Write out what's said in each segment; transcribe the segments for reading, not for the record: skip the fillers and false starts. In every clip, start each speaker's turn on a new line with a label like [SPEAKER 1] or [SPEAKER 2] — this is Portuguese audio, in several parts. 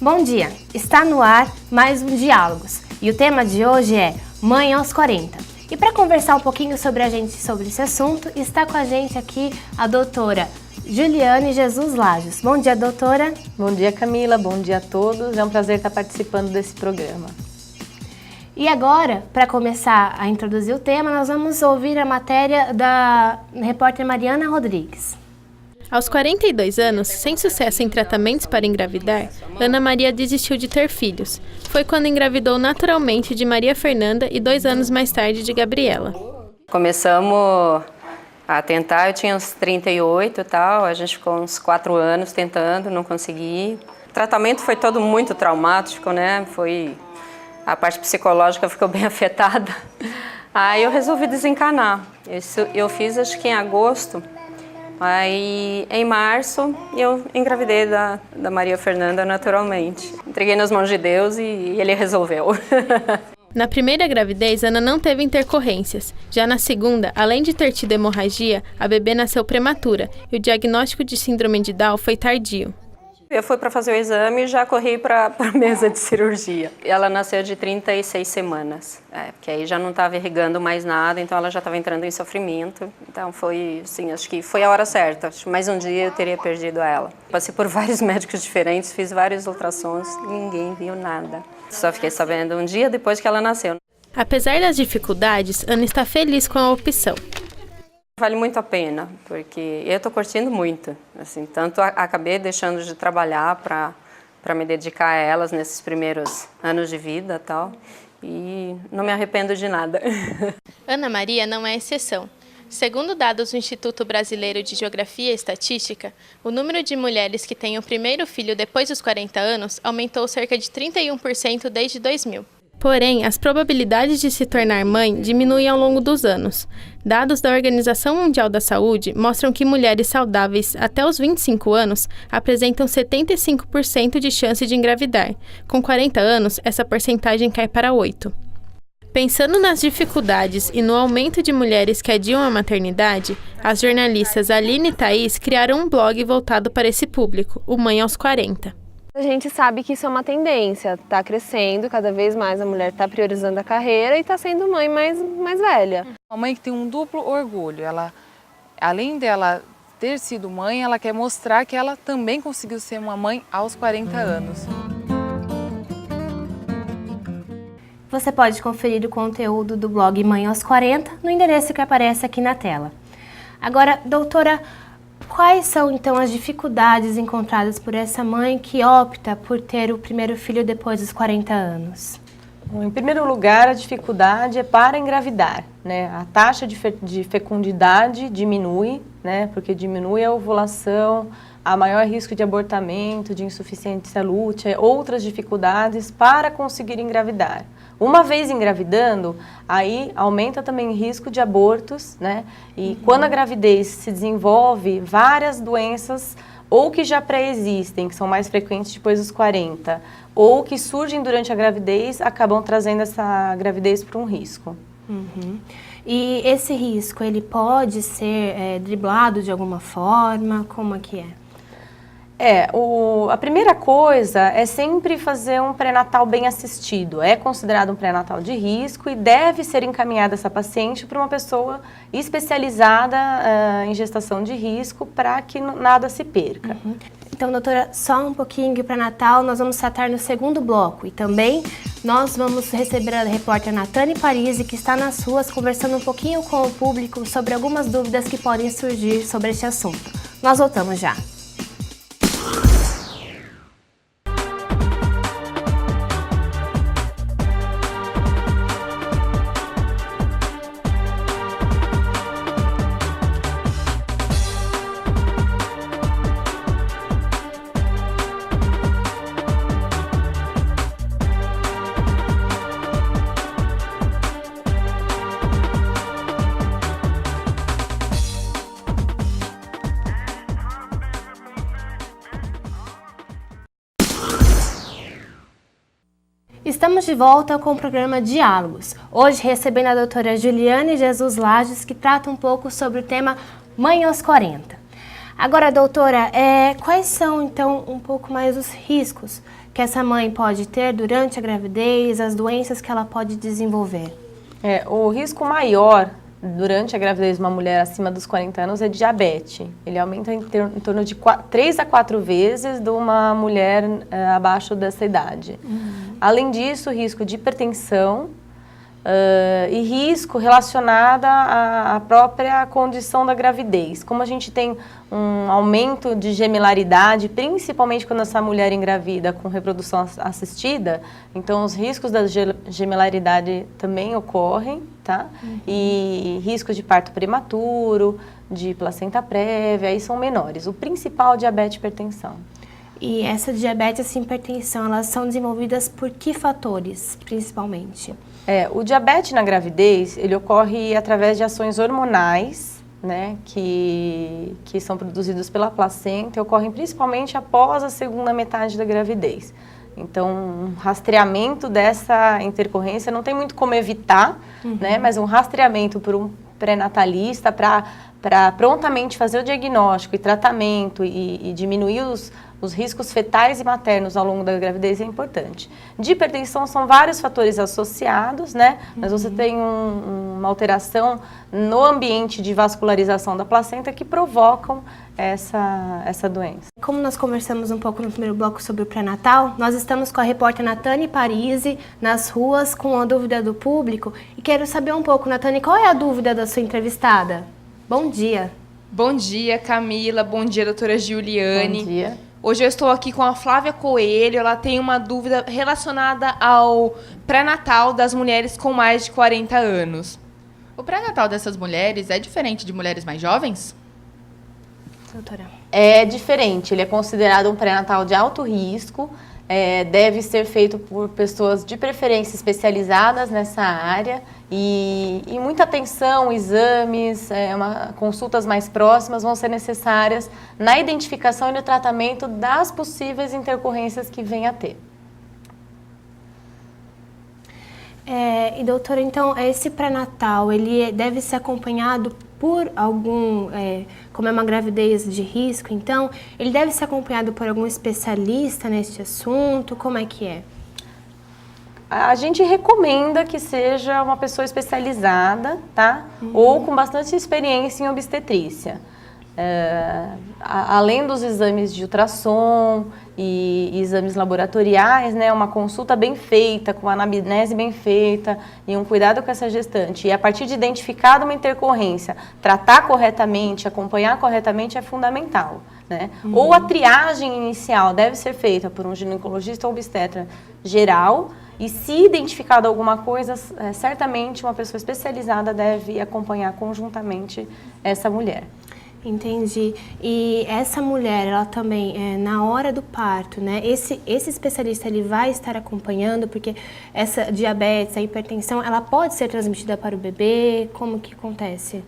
[SPEAKER 1] Bom dia, está no ar mais um Diálogos e o tema de hoje é Mãe aos 40. E para conversar um pouquinho sobre esse assunto, está com a gente aqui a doutora Juliane Jesus Lages. Bom dia, doutora.
[SPEAKER 2] Bom dia, Camila. Bom dia a todos. É um prazer estar participando desse programa.
[SPEAKER 1] E agora, para começar a introduzir o tema, nós vamos ouvir a matéria da repórter Mariana Rodrigues.
[SPEAKER 3] Aos 42 anos, sem sucesso em tratamentos para engravidar, Ana Maria desistiu de ter filhos. Foi quando engravidou naturalmente de Maria Fernanda e 2 anos mais tarde de Gabriela.
[SPEAKER 4] Começamos a tentar, eu tinha uns 38 e tal, a gente ficou uns 4 anos tentando, não consegui. O tratamento foi todo muito traumático, né? A parte psicológica ficou bem afetada. Aí eu resolvi desencanar. Isso eu fiz acho que em agosto. Aí, em março, eu engravidei da Maria Fernanda naturalmente. Entreguei nas mãos de Deus e ele resolveu.
[SPEAKER 3] Na primeira gravidez, Ana não teve intercorrências. Já na segunda, além de ter tido hemorragia, a bebê nasceu prematura e o diagnóstico de síndrome de Down foi tardio.
[SPEAKER 4] Eu fui para fazer o exame e já corri para a mesa de cirurgia. Ela nasceu de 36 semanas, porque aí já não estava irrigando mais nada, então ela já estava entrando em sofrimento. Então foi, assim, acho que foi a hora certa. Acho que mais um dia eu teria perdido ela. Passei por vários médicos diferentes, fiz vários ultrassons, ninguém viu nada. Só fiquei sabendo um dia depois que ela nasceu.
[SPEAKER 3] Apesar das dificuldades, Ana está feliz com a opção.
[SPEAKER 4] Vale muito a pena, porque eu estou curtindo muito, assim, tanto acabei deixando de trabalhar para me dedicar a elas nesses primeiros anos de vida e tal, e não me arrependo de nada.
[SPEAKER 3] Ana Maria não é exceção. Segundo dados do Instituto Brasileiro de Geografia e Estatística, o número de mulheres que têm o primeiro filho depois dos 40 anos aumentou cerca de 31% desde 2000. Porém, as probabilidades de se tornar mãe diminuem ao longo dos anos. Dados da Organização Mundial da Saúde mostram que mulheres saudáveis até os 25 anos apresentam 75% de chance de engravidar. Com 40 anos, essa porcentagem cai para 8%. Pensando nas dificuldades e no aumento de mulheres que adiam a maternidade, as jornalistas Aline e Thaís criaram um blog voltado para esse público, o Mãe aos 40.
[SPEAKER 2] A gente sabe que isso é uma tendência, está crescendo, cada vez mais a mulher está priorizando a carreira e está sendo mãe mais velha.
[SPEAKER 5] Uma mãe que tem um duplo orgulho, além dela ter sido mãe, ela quer mostrar que ela também conseguiu ser uma mãe aos 40 anos.
[SPEAKER 1] Você pode conferir o conteúdo do blog Mãe aos 40 no endereço que aparece aqui na tela. Agora, doutora, quais são, então, as dificuldades encontradas por essa mãe que opta por ter o primeiro filho depois dos 40 anos?
[SPEAKER 2] Bom, em primeiro lugar, a dificuldade é para engravidar, né? A taxa de fecundidade diminui, né? Porque diminui a ovulação, há maior risco de abortamento, de insuficiência lútea, outras dificuldades para conseguir engravidar. Uma vez engravidando, aí aumenta também o risco de abortos, né? E quando a gravidez se desenvolve, várias doenças ou que já pré-existem, que são mais frequentes depois dos 40, ou que surgem durante a gravidez, acabam trazendo essa gravidez para um risco.
[SPEAKER 1] Uhum. E esse risco, ele pode ser driblado de alguma forma? Como é que é?
[SPEAKER 2] A primeira coisa é sempre fazer um pré-natal bem assistido. É considerado um pré-natal de risco e deve ser encaminhada essa paciente para uma pessoa especializada em gestação de risco para que nada se perca.
[SPEAKER 1] Uhum. Então, doutora, só um pouquinho de pré-natal, nós vamos tratar no segundo bloco. E também nós vamos receber a repórter Natane Parisi, que está nas ruas conversando um pouquinho com o público sobre algumas dúvidas que podem surgir sobre este assunto. Nós voltamos já. Estamos de volta com o programa Diálogos, hoje recebendo a doutora Juliane Jesus Lages, que trata um pouco sobre o tema Mãe aos 40. Agora, doutora, quais são então um pouco mais os riscos que essa mãe pode ter durante a gravidez, as doenças que ela pode desenvolver?
[SPEAKER 2] O risco maior durante a gravidez de uma mulher acima dos 40 anos é diabetes. Ele aumenta em torno de 3 a 4 vezes de uma mulher abaixo dessa idade. Além disso, risco de hipertensão e risco relacionado à própria condição da gravidez. Como a gente tem um aumento de gemelaridade, principalmente quando essa mulher engravida com reprodução assistida, então os riscos da gemelaridade também ocorrem, tá? E riscos de parto prematuro, de placenta prévia, aí são menores. O principal é diabetes e hipertensão.
[SPEAKER 1] E essa diabetes e essa hipertensão, elas são desenvolvidas por que fatores, principalmente?
[SPEAKER 2] O diabetes na gravidez, ele ocorre através de ações hormonais, né, que são produzidos pela placenta e ocorrem principalmente após a segunda metade da gravidez. Então, um rastreamento dessa intercorrência não tem muito como evitar, né, mas um rastreamento por um pré-natalista para prontamente fazer o diagnóstico e tratamento e diminuir os riscos fetais e maternos ao longo da gravidez é importante. De hipertensão são vários fatores associados, né? Mas você tem uma alteração no ambiente de vascularização da placenta que provocam essa doença.
[SPEAKER 1] Como nós conversamos um pouco no primeiro bloco sobre o pré-natal, nós estamos com a repórter Natane Parisi nas ruas com a dúvida do público e quero saber um pouco, Natane, qual é a dúvida da sua entrevistada? Bom dia.
[SPEAKER 6] Bom dia, Camila. Bom dia, doutora Giuliane.
[SPEAKER 2] Bom dia.
[SPEAKER 6] Hoje eu estou aqui com a Flávia Coelho. Ela tem uma dúvida relacionada ao pré-natal das mulheres com mais de 40 anos.
[SPEAKER 7] O pré-natal dessas mulheres é diferente de mulheres mais jovens?
[SPEAKER 1] Doutora.
[SPEAKER 2] É diferente, ele é considerado um pré-natal de alto risco, deve ser feito por pessoas de preferência especializadas nessa área e muita atenção, exames, consultas mais próximas vão ser necessárias na identificação e no tratamento das possíveis intercorrências que venha a ter.
[SPEAKER 1] E doutora, então, esse pré-natal, ele deve ser acompanhado por algum, como é uma gravidez de risco, então, ele deve ser acompanhado por algum especialista neste assunto? Como é que é?
[SPEAKER 2] A gente recomenda que seja uma pessoa especializada, tá? Ou com bastante experiência em obstetrícia. Além dos exames de ultrassom e exames laboratoriais, né, uma consulta bem feita, com uma anamnese bem feita e um cuidado com essa gestante. E a partir de identificada uma intercorrência, tratar corretamente, acompanhar corretamente é fundamental, né? Ou a triagem inicial deve ser feita por um ginecologista ou obstetra geral e se identificado alguma coisa, certamente uma pessoa especializada deve acompanhar conjuntamente essa mulher.
[SPEAKER 1] Entendi. E essa mulher, ela também, na hora do parto, né? Esse especialista, ele vai estar acompanhando, porque essa diabetes, a hipertensão, ela pode ser transmitida para o bebê? Como que acontece?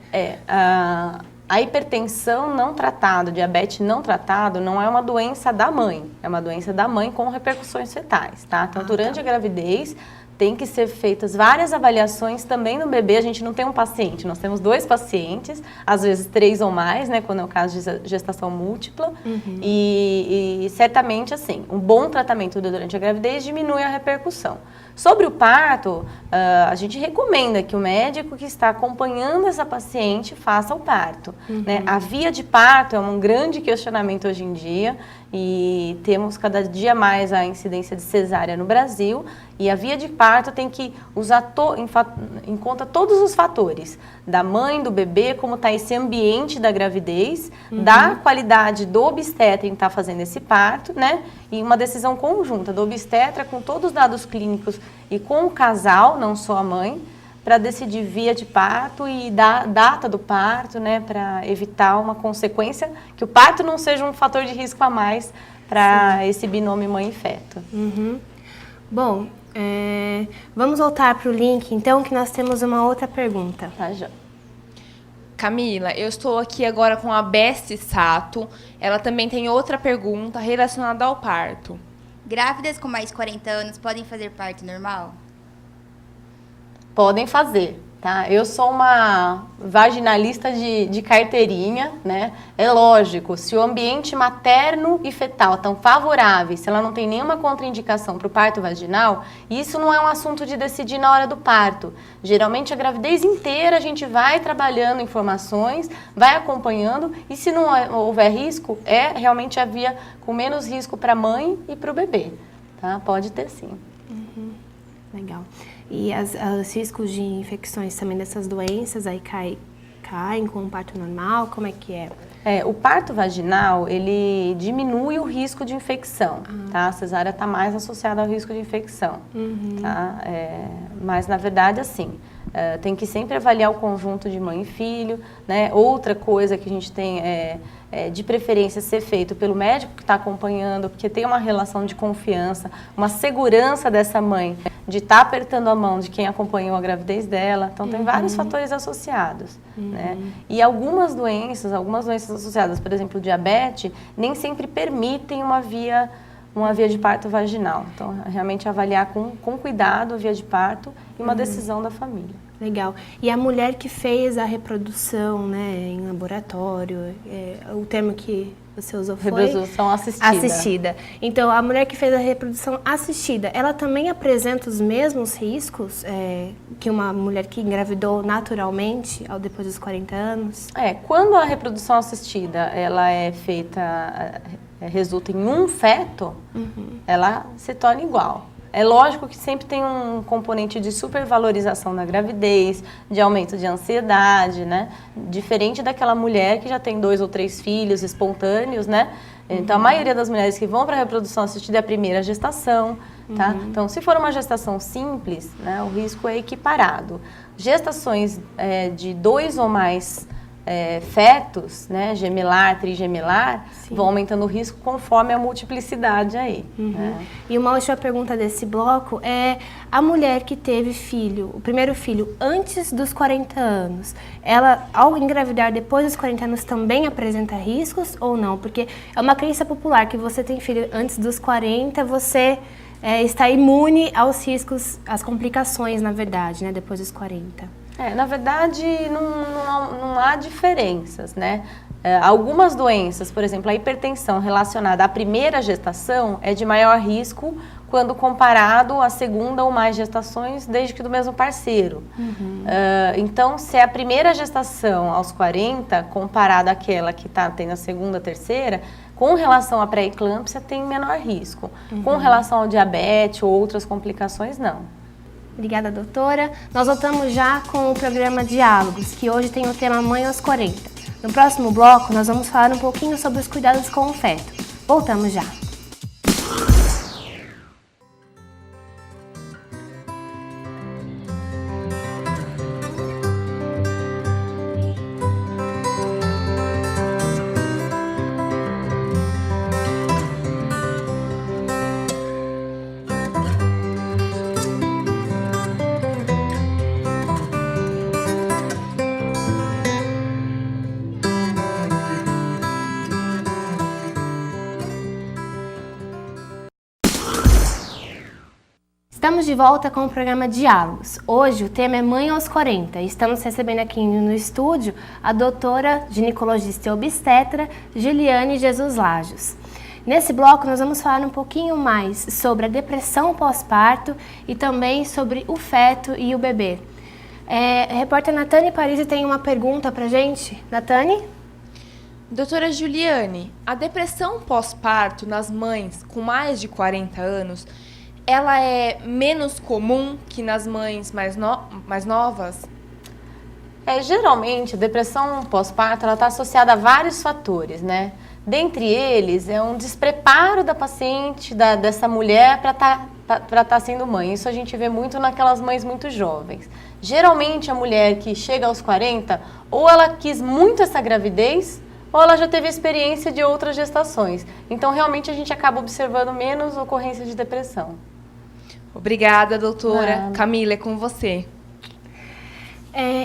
[SPEAKER 2] A hipertensão não tratada, diabetes não tratado, não é uma doença da mãe. É uma doença da mãe com repercussões fetais, tá? Então, durante a gravidez, tem que ser feitas várias avaliações também no bebê. A gente não tem um paciente, nós temos 2 pacientes, às vezes 3 ou mais, né, quando é o caso de gestação múltipla. E certamente, assim, um bom tratamento durante a gravidez diminui a repercussão. Sobre o parto, a gente recomenda que o médico que está acompanhando essa paciente faça o parto, né? A via de parto é um grande questionamento hoje em dia e temos cada dia mais a incidência de cesárea no Brasil e a via de parto tem que usar em conta todos os fatores, da mãe, do bebê, como está esse ambiente da gravidez, da qualidade do obstetra em estar fazendo esse parto, né? E uma decisão conjunta do obstetra com todos os dados clínicos e com o casal, não só a mãe, para decidir via de parto e data do parto, né? Para evitar uma consequência, que o parto não seja um fator de risco a mais para esse binômio mãe e feto.
[SPEAKER 1] Bom, vamos voltar para o link, então, que nós temos uma outra pergunta.
[SPEAKER 2] Tá, já.
[SPEAKER 6] Camila, eu estou aqui agora com a Bessie Sato. Ela também tem outra pergunta relacionada ao parto.
[SPEAKER 8] Grávidas com mais de 40 anos podem fazer parto normal?
[SPEAKER 2] Podem fazer, Tá? Eu sou uma vaginalista de carteirinha, né? É lógico, se o ambiente materno e fetal estão favoráveis, se ela não tem nenhuma contraindicação para o parto vaginal, isso não é um assunto de decidir na hora do parto. Geralmente a gravidez inteira a gente vai trabalhando informações, vai acompanhando e se não houver risco, é realmente a via com menos risco para a mãe e para o bebê. Tá? Pode ter sim.
[SPEAKER 1] Legal. E os riscos de infecções também dessas doenças aí caem com o parto normal? Como é que é?
[SPEAKER 2] O parto vaginal, ele diminui o risco de infecção, tá? A cesárea está mais associada ao risco de infecção, tá? Mas, na verdade, assim, tem que sempre avaliar o conjunto de mãe e filho, né? Outra coisa que a gente tem de preferência ser feito pelo médico que está acompanhando, porque tem uma relação de confiança, uma segurança dessa mãe de estar apertando a mão de quem acompanhou a gravidez dela. Então, tem vários fatores associados, né? E algumas doenças associadas, por exemplo, o diabetes, nem sempre permitem uma via de parto vaginal. Então, realmente avaliar com cuidado a via de parto e uma decisão da família.
[SPEAKER 1] Legal. E a mulher que fez a reprodução, né, em laboratório, o termo que você usou foi?
[SPEAKER 2] Reprodução assistida.
[SPEAKER 1] Assistida. Então, a mulher que fez a reprodução assistida, ela também apresenta os mesmos riscos que uma mulher que engravidou naturalmente depois dos 40 anos?
[SPEAKER 2] Quando a reprodução assistida, ela é feita, resulta em um feto, ela se torna igual. É lógico que sempre tem um componente de supervalorização na gravidez, de aumento de ansiedade, né? Diferente daquela mulher que já tem 2 ou 3 filhos espontâneos, né? Então, a maioria das mulheres que vão para a reprodução assistida é a primeira gestação, tá? Então, se for uma gestação simples, né, o risco é equiparado. Gestações de 2 ou mais fetos, né, gemelar, trigemelar, vão aumentando o risco conforme a multiplicidade aí. Né?
[SPEAKER 1] E uma última pergunta desse bloco é: a mulher que teve o primeiro filho antes dos 40 anos, ela, ao engravidar depois dos 40 anos, também apresenta riscos ou não? Porque é uma crença popular que você tem filho antes dos 40, você está imune aos riscos, às complicações, na verdade, né, depois dos 40.
[SPEAKER 2] Na verdade, não há diferenças, né? Algumas doenças, por exemplo, a hipertensão relacionada à primeira gestação é de maior risco quando comparado à segunda ou mais gestações, desde que do mesmo parceiro. Então, se é a primeira gestação aos 40, comparada àquela que está tendo a segunda, terceira, com relação à pré-eclâmpsia tem menor risco. Com relação ao diabetes ou outras complicações, não.
[SPEAKER 1] Obrigada, doutora. Nós voltamos já com o programa Diálogos, que hoje tem o tema Mãe aos 40. No próximo bloco, nós vamos falar um pouquinho sobre os cuidados com o feto. Voltamos já. Estamos de volta com o programa Diálogos. Hoje o tema é Mãe aos 40. Estamos recebendo aqui no estúdio a doutora ginecologista e obstetra Giliane Jesus Lajos. Nesse bloco nós vamos falar um pouquinho mais sobre a depressão pós-parto e também sobre o feto e o bebê. A repórter Natane Parisi tem uma pergunta pra gente. Natane?
[SPEAKER 6] Doutora Juliane, a depressão pós-parto nas mães com mais de 40 anos, ela é menos comum que nas mães mais novas?
[SPEAKER 2] Geralmente, a depressão pós-parto está associada a vários fatores, né? Dentre eles, é um despreparo da paciente, dessa mulher, para estar sendo mãe. Isso a gente vê muito naquelas mães muito jovens. Geralmente, a mulher que chega aos 40, ou ela quis muito essa gravidez, ou ela já teve experiência de outras gestações. Então, realmente, a gente acaba observando menos ocorrência de depressão.
[SPEAKER 6] Obrigada, doutora. Camila, é com você.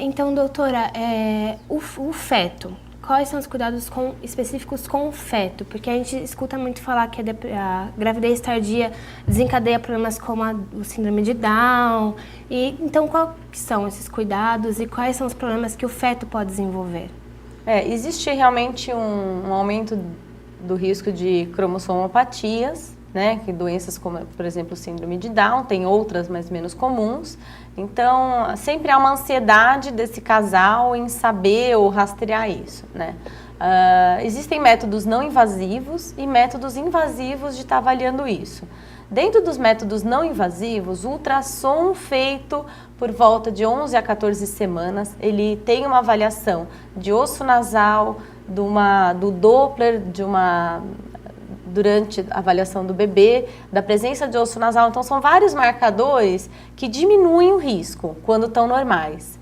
[SPEAKER 1] Então, doutora, o feto, quais são os cuidados específicos com o feto? Porque a gente escuta muito falar que a gravidez tardia desencadeia problemas como o síndrome de Down. Então, quais são esses cuidados e quais são os problemas que o feto pode desenvolver?
[SPEAKER 2] Existe realmente um aumento do risco de cromossomopatias, né? Que doenças como, por exemplo, o síndrome de Down, tem outras, mas menos comuns. Então, sempre há uma ansiedade desse casal em saber ou rastrear isso, né? Existem métodos não invasivos e métodos invasivos de estar avaliando isso. Dentro dos métodos não invasivos, o ultrassom feito por volta de 11 a 14 semanas, ele tem uma avaliação de osso nasal, do Doppler, durante a avaliação do bebê, da presença de osso nasal. Então, são vários marcadores que diminuem o risco quando estão normais.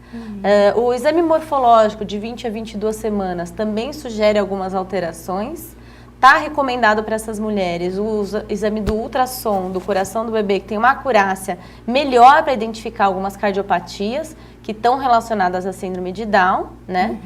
[SPEAKER 2] O exame morfológico de 20 a 22 semanas também sugere algumas alterações. Está recomendado para essas mulheres o exame do ultrassom do coração do bebê, que tem uma acurácia melhor para identificar algumas cardiopatias que estão relacionadas à síndrome de Down, né?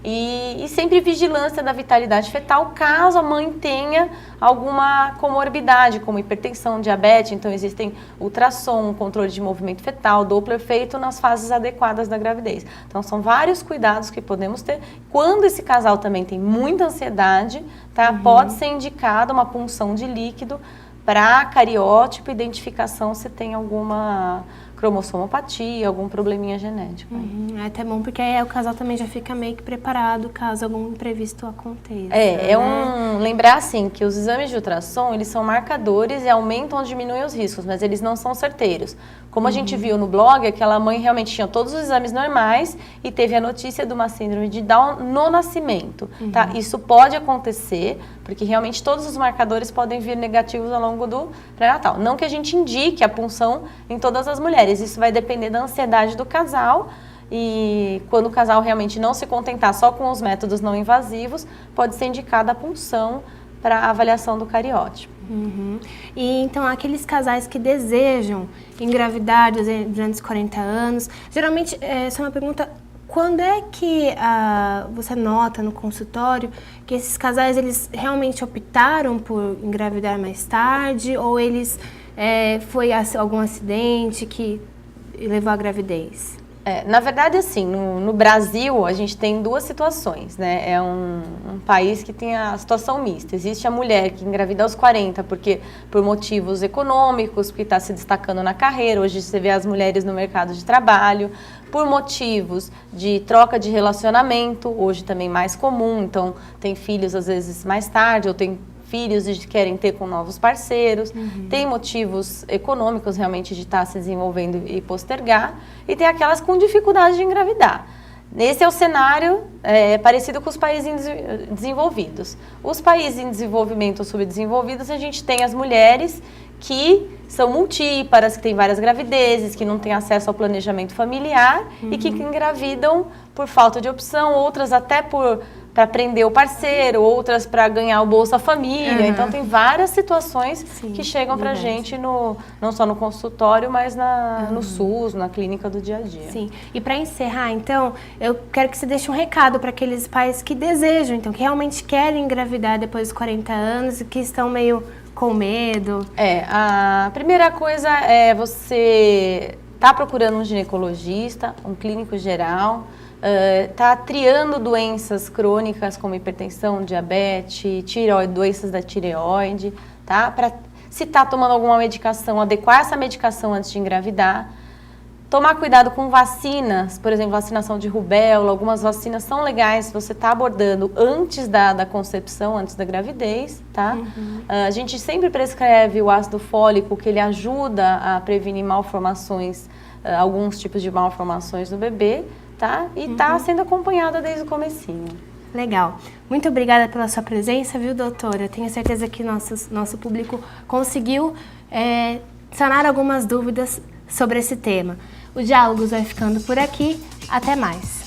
[SPEAKER 2] E sempre vigilância da vitalidade fetal, caso a mãe tenha alguma comorbidade, como hipertensão, diabetes. Então, existem ultrassom, controle de movimento fetal, Doppler feito nas fases adequadas da gravidez. Então, são vários cuidados que podemos ter. Quando esse casal também tem muita ansiedade, tá? Pode ser indicada uma punção de líquido para cariótipo, identificação se tem alguma cromossomopatia, algum probleminha genético.
[SPEAKER 1] É até bom, porque aí o casal também já fica meio que preparado caso algum imprevisto aconteça.
[SPEAKER 2] Lembrar assim, que os exames de ultrassom, eles são marcadores e aumentam ou diminuem os riscos, mas eles não são certeiros. Como a gente viu no blog, aquela mãe realmente tinha todos os exames normais e teve a notícia de uma síndrome de Down no nascimento, tá? Isso pode acontecer, porque realmente todos os marcadores podem vir negativos ao longo do pré-natal. Não que a gente indique a punção em todas as mulheres, isso vai depender da ansiedade do casal. E quando o casal realmente não se contentar só com os métodos não invasivos, pode ser indicada a punção para avaliação do cariótipo.
[SPEAKER 1] E então, aqueles casais que desejam engravidar durante os 40 anos, geralmente, essa é uma pergunta, quando é que você nota no consultório que esses casais, eles realmente optaram por engravidar mais tarde, ou eles, foi algum acidente que levou à gravidez?
[SPEAKER 2] Na verdade, assim, no Brasil, a gente tem duas situações, né? É um país que tem a situação mista. Existe a mulher que engravida aos 40 por motivos econômicos, porque está se destacando na carreira. Hoje você vê as mulheres no mercado de trabalho. Por motivos de troca de relacionamento, hoje também mais comum. Então, tem filhos às vezes mais tarde, ou tem filhos e querem ter com novos parceiros, tem motivos econômicos realmente de estar se desenvolvendo e postergar, e tem aquelas com dificuldade de engravidar. Esse é o cenário parecido com os países desenvolvidos. Os países em desenvolvimento ou subdesenvolvidos, a gente tem as mulheres que são multíparas, que têm várias gravidezes, que não têm acesso ao planejamento familiar e que engravidam por falta de opção, outras até para prender o parceiro, outras para ganhar o Bolsa Família. Então, tem várias situações que chegam para a gente, não só no consultório, mas no SUS, na clínica do dia a dia.
[SPEAKER 1] Sim. E para encerrar, então, eu quero que você deixe um recado para aqueles pais que desejam, então, que realmente querem engravidar depois dos 40 anos e que estão meio com medo.
[SPEAKER 2] A primeira coisa é você estar procurando um ginecologista, um clínico geral, tá triando doenças crônicas como hipertensão, diabetes, tireoide, doenças da tireoide, tá? Se tá tomando alguma medicação, adequar essa medicação antes de engravidar. Tomar cuidado com vacinas, por exemplo, vacinação de rubéola, algumas vacinas são legais se você está abordando antes da concepção, antes da gravidez, tá? A gente sempre prescreve o ácido fólico, que ele ajuda a prevenir malformações, alguns tipos de malformações no bebê, tá? E está sendo acompanhada desde o comecinho.
[SPEAKER 1] Legal. Muito obrigada pela sua presença, viu, doutora? Tenho certeza que nosso público conseguiu sanar algumas dúvidas sobre esse tema. O Diálogos vai ficando por aqui. Até mais.